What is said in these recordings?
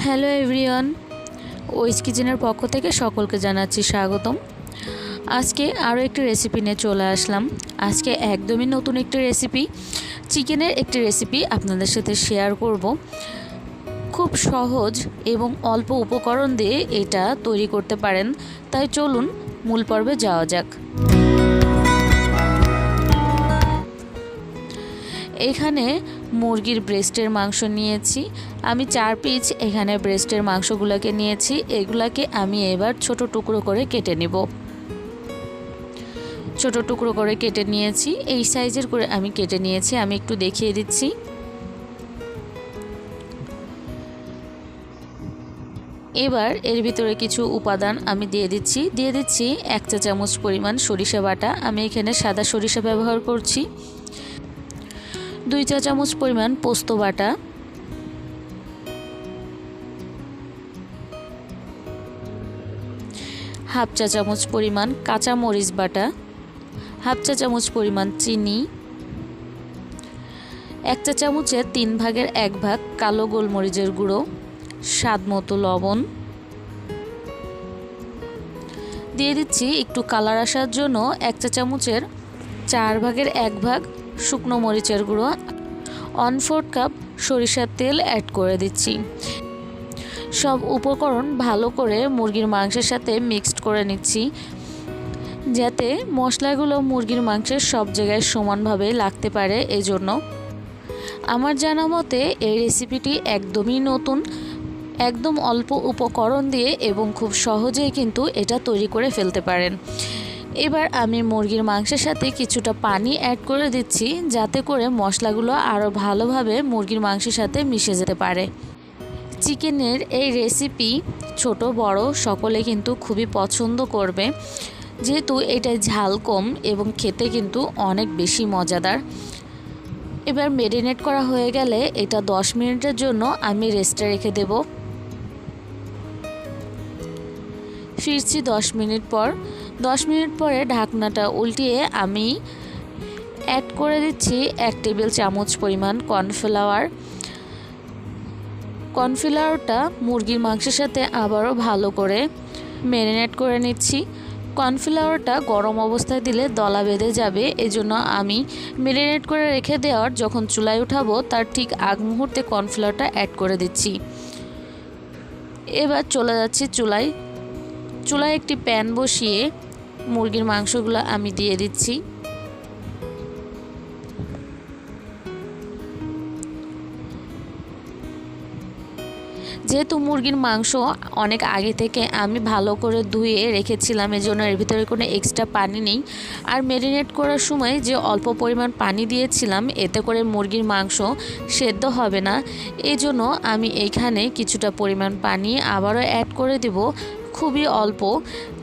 Hello everyone, ওইস কিচেনের পক্ষ থেকে সকলকে জানাচ্ছি স্বাগতম। আজকে আরও একটি রেসিপি নিয়ে চলে আসলাম। আজকে একদমই নতুন একটি রেসিপি, চিকেনের একটি রেসিপি আপনাদের সাথে শেয়ার করব। খুব সহজ এবং অল্প উপকরণ দিয়ে এটা তৈরি করতে পারেন। তাই চলুন মূল পর্বে যাওয়া যাক। এখানে মুরগির ব্রেস্টের মাংস নিয়েছি আমি 4 পিস। এখানে ব্রেস্টের মাংসগুলোকে নিয়েছি, এগুলাকে আমি এবার ছোট টুকরো করে কেটে নেব। ছোট টুকরো করে কেটে নিয়েছি, এই সাইজের করে আমি কেটে নিয়েছি। আমি একটু দেখিয়ে দিচ্ছি। এবার এর ভিতরে কিছু উপাদান আমি দিয়ে দিচ্ছি 1 চা চামচ পরিমাণ সরিষা বাটা। আমি এখানে সাদা সরিষা ব্যবহার করছি। 2 চা চামচ পরিমাণ পোস্ত বাটা, 1/2 চা চামচ পরিমাণ কাঁচা মরিচ বাটা, 1/2 চা চামচ পরিমাণ চিনি, 1 চা চামচের 3 ভাগের 1 ভাগ কালো গোলমরিচের গুঁড়ো, স্বাদ মতো লবণ দিয়ে দিচ্ছি। একটু কালার আসার জন্য 1 চা চামচের 4 ভাগের 1 ভাগ শুকনো মরিচের গুঁড়ো, 1/4 কাপ সরিষার তেল অ্যাড করে দিচ্ছি। সব উপকরণ ভালো করে মুরগির মাংসের সাথে মিক্সড করে নিচ্ছি, যাতে মশলাগুলো মুরগির মাংসের সব জায়গায় সমানভাবে লাগতে পারে। এজন্য আমার জানা মতে এই রেসিপিটি একদমই নতুন, একদম অল্প উপকরণ দিয়ে এবং খুব সহজেই কিন্তু এটা তৈরি করে ফেলতে পারেন। এবার আমি মুরগির মাংসের সাথে কিছুটা পানি অ্যাড করে দিচ্ছি, যাতে করে মশলাগুলো আরও ভালোভাবে মুরগির মাংসের সাথে মিশে যেতে পারে। চিকেনের এই রেসিপি ছোট বড় সকলে কিন্তু খুবই পছন্দ করবে, যেহেতু এটা ঝাল কম এবং খেতে কিন্তু অনেক বেশি মজাদার। এবার ম্যারিনেট করা হয়ে গেলে এটা 10 মিনিটের জন্য আমি রেস্টে রেখে দেব। ফিরছি 10 মিনিট পর। 10 মিনিট পরে ঢাকনাটা উল্টিয়ে আমি অ্যাড করে দিচ্ছি 1 টেবিল চামচ পরিমাণ কর্নফ্লাওয়ার। কর্নফ্লাওয়ারটা মুরগির মাংসের সাথে আবারও ভালো করে ম্যারিনেট করে নিচ্ছি। কর্নফ্লাওয়ারটা গরম অবস্থায় দিলে দলা বেঁধে যাবে, এজন্য আমি ম্যারিনেট করে রেখে দেওয়ার যখন চুলায় উঠাবো তার ঠিক আগ মুহূর্তে কর্নফ্লাওয়ারটা অ্যাড করে দিচ্ছি। এবার চলে যাচ্ছি চুলায় একটি প্যান বসিয়ে মুরগির মাংসগুলো আমি দিয়ে দিচ্ছি। যেহেতু মুরগির মাংস অনেক আগে থেকে আমি ভালো করে ধুয়ে রেখেছিলাম, এজন্য এর ভিতরে কোনো এক্সট্রা পানি নেই। আর ম্যারিনেট করার সময় যে অল্প পরিমাণ পানি দিয়েছিলাম, এতে করে মুরগির মাংস সেদ্ধ হবে না। এজন্য আমি এইখানে কিছুটা পরিমাণ পানি আবারও অ্যাড করে দেব, খুবই অল্প।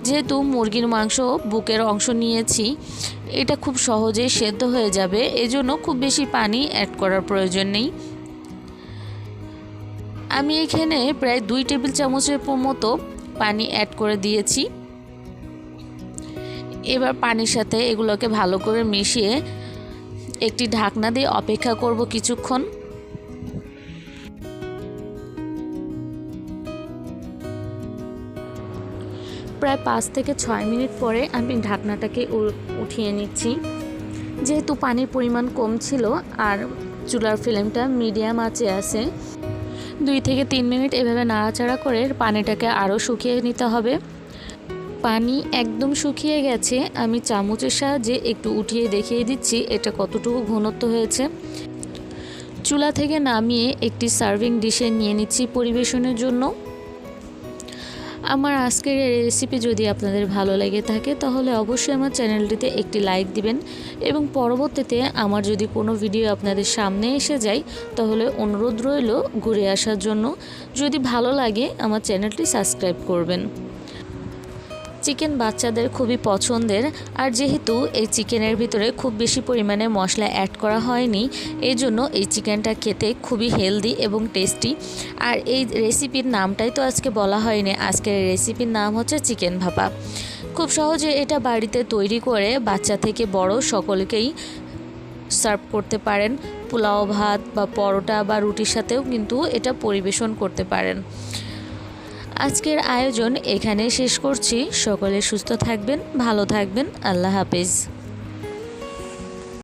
যেহেতু মুরগির মাংস বুকের অংশ নিয়েছি, এটা খুব সহজেই সেদ্ধ হয়ে যাবে, এজন্য খুব বেশি পানি অ্যাড করার প্রয়োজন নেই। আমি এখানে প্রায় 2 টেবিল চামচের মতো পানি অ্যাড করে দিয়েছি। এবার পানির সাথে এগুলোকে ভালো করে মিশিয়ে একটি ঢাকনা দিয়ে অপেক্ষা করব কিছুক্ষণ। প্রায় 5 থেকে 6 মিনিট পরে আমি ঢাকনাটাকে উঠিয়ে নিচ্ছি। যেহেতু পানির পরিমাণ কম ছিল আর চুলার ফ্লেমটা মিডিয়াম আঁচে আছে, 2 থেকে 3 মিনিট এভাবে নাড়াচাড়া করে পানিটাকে আরও শুকিয়ে নিতে হবে। পানি একদম শুকিয়ে গেছে। আমি চামচের সাহায্যে একটু উঠিয়ে দেখিয়ে দিচ্ছি এটা কতটুকু ঘনত্ব হয়েছে। চুলা থেকে নামিয়ে একটি সার্ভিং ডিশে নিয়ে নিচ্ছি পরিবেশনের জন্য। আমার আজকের এই রেসিপি যদি আপনাদের ভালো লেগে থাকে তাহলে অবশ্যই আমার চ্যানেলটিতে একটি লাইক দিবেন, এবং পরবর্তীতে আমার যদি কোনো ভিডিও আপনাদের সামনে এসে যায় তাহলে অনুরোধ রইল ঘুরে আসার জন্য। যদি ভালো লাগে আমার চ্যানেলটি সাবস্ক্রাইব করবেন। চিকেন বাচ্চাদের খুবই পছন্দের, আর যেহেতু এই চিকেনের ভিতরে খুব বেশি পরিমাণে মশলা অ্যাড করা হয়নি, এই জন্য এই চিকেনটা খেতে খুবই হেলদি এবং টেস্টি। আর এই রেসিপির নামটাই তো আজকে বলা হয়নি, আজকের এই রেসিপির নাম হচ্ছে চিকেন ভাপা। খুব সহজে এটা বাড়িতে তৈরি করে বাচ্চা থেকে বড় সকলকেই সার্ভ করতে পারেন। পোলাও ভাত বা পরোটা বা রুটির সাথেও কিন্তু এটা পরিবেশন করতে পারেন। আজকের আয়োজন এখানেই শেষ করছি। সকলে সুস্থ থাকবেন, ভালো থাকবেন। আল্লাহ হাফেজ।